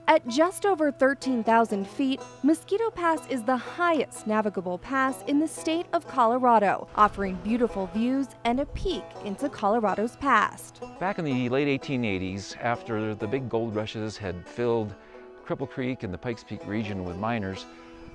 At just over 13,000 feet, Mosquito Pass is the highest navigable pass in the state of Colorado, offering beautiful views and a peek into Colorado's past. Back in the late 1880s, after the big gold rushes had filled Cripple Creek and the Pikes Peak region with miners,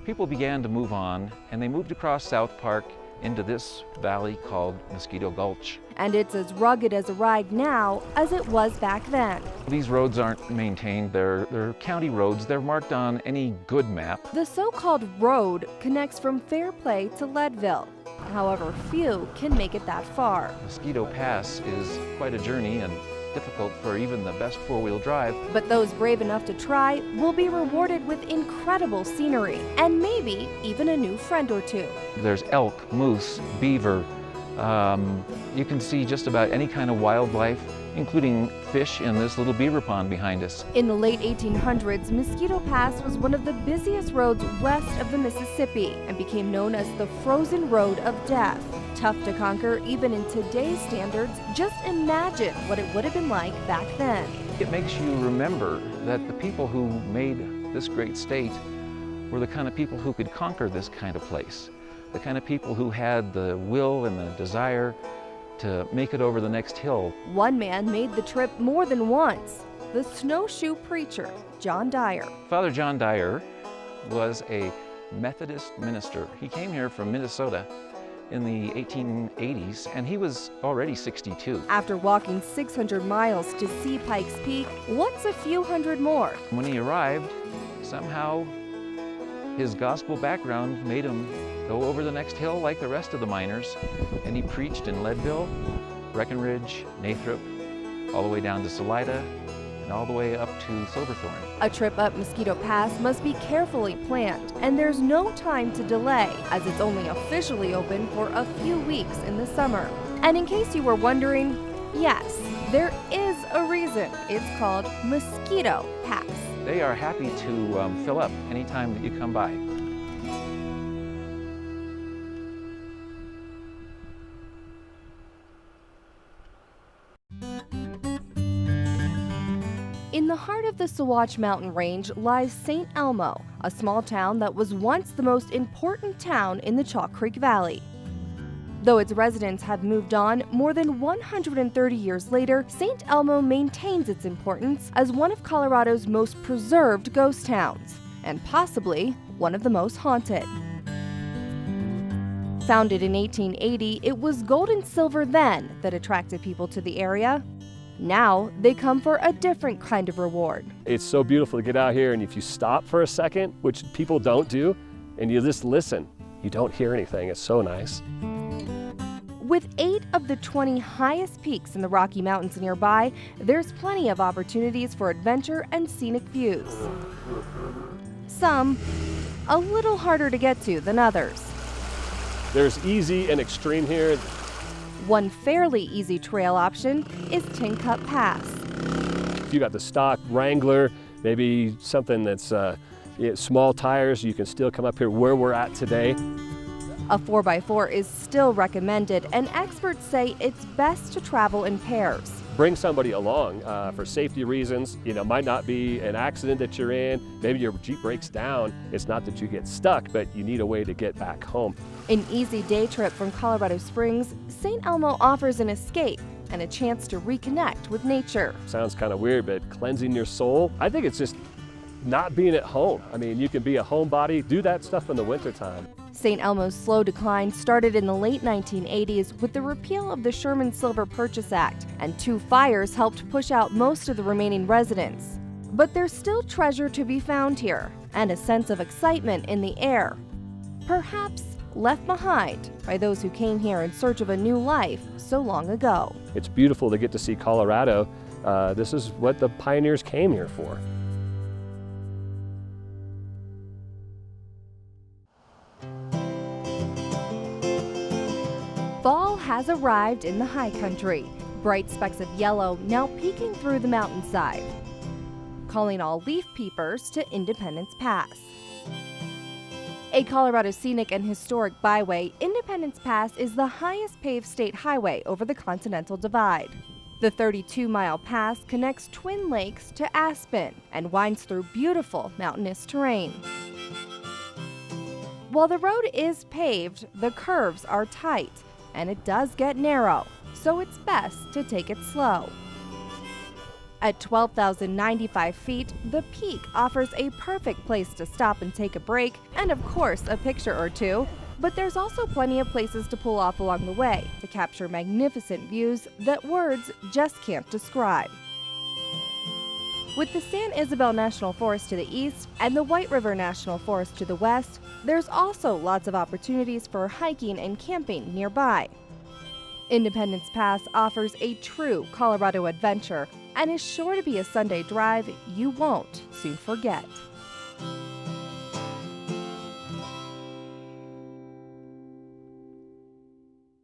people began to move on, and they moved across South Park into this valley called Mosquito Gulch. And it's as rugged as a ride now as it was back then. These roads aren't maintained, they're county roads. They're marked on any good map. The so-called road connects from Fairplay to Leadville. However, few can make it that far. Mosquito Pass is quite a journey and difficult for even the best four-wheel drive. But those brave enough to try will be rewarded with incredible scenery and maybe even a new friend or two. There's elk, moose, beaver. You can see just about any kind of wildlife, including fish in this little beaver pond behind us. In the late 1800s, Mosquito Pass was one of the busiest roads west of the Mississippi and became known as the frozen road of death. Tough to conquer even in today's standards, just imagine what it would have been like back then. It makes you remember that the people who made this great state were the kind of people who could conquer this kind of place, the kind of people who had the will and the desire to make it over the next hill. One man made the trip more than once, the snowshoe preacher, John Dyer. Father John Dyer was a Methodist minister. He came here from Minnesota in the 1880s, and he was already 62. After walking 600 miles to see Pikes Peak, what's a few hundred more? When he arrived, somehow his gospel background made him go over the next hill like the rest of the miners, and he preached in Leadville, Breckenridge, Nathrop, all the way down to Salida, and all the way up to Silverthorne. A trip up Mosquito Pass must be carefully planned, and there's no time to delay, as it's only officially open for a few weeks in the summer. And in case you were wondering, yes, there is a reason it's called Mosquito Pass. They are happy to fill up anytime that you come by. In the heart of the Sawatch Mountain Range lies St. Elmo, a small town that was once the most important town in the Chalk Creek Valley. Though its residents have moved on, more than 130 years later, St. Elmo maintains its importance as one of Colorado's most preserved ghost towns, and possibly one of the most haunted. Founded in 1880, it was gold and silver then that attracted people to the area. Now, they come for a different kind of reward. It's so beautiful to get out here, and if you stop for a second, which people don't do, and you just listen, you don't hear anything. It's so nice. With 8 of the 20 highest peaks in the Rocky Mountains nearby, there's plenty of opportunities for adventure and scenic views. Some a little harder to get to than others. There's easy and extreme here. One fairly easy trail option is Tin Cup Pass. If you got the stock Wrangler, maybe something that's small tires, you can still come up here where we're at today. A 4x4 is still recommended, and experts say it's best to travel in pairs. Bring somebody along for safety reasons. You know, might not be an accident that you're in. Maybe your Jeep breaks down. It's not that you get stuck, but you need a way to get back home. An easy day trip from Colorado Springs, St. Elmo offers an escape and a chance to reconnect with nature. Sounds kind of weird, but cleansing your soul, I think it's just not being at home. I mean, you can be a homebody, do that stuff in the wintertime. St. Elmo's slow decline started in the late 1980s with the repeal of the Sherman Silver Purchase Act, and 2 fires helped push out most of the remaining residents. But there's still treasure to be found here, and a sense of excitement in the air. Perhaps left behind by those who came here in search of a new life so long ago. It's beautiful to get to see Colorado. This is what the pioneers came here for. Fall has arrived in the high country, bright specks of yellow now peeking through the mountainside, calling all leaf peepers to Independence Pass. A Colorado scenic and historic byway, Independence Pass is the highest paved state highway over the Continental Divide. The 32-mile pass connects Twin Lakes to Aspen and winds through beautiful mountainous terrain. While the road is paved, the curves are tight, and it does get narrow, so it's best to take it slow. At 12,095 feet, the peak offers a perfect place to stop and take a break, and of course a picture or two, but there's also plenty of places to pull off along the way to capture magnificent views that words just can't describe. With the San Isabel National Forest to the east and the White River National Forest to the west, there's also lots of opportunities for hiking and camping nearby. Independence Pass offers a true Colorado adventure and is sure to be a Sunday drive you won't soon forget.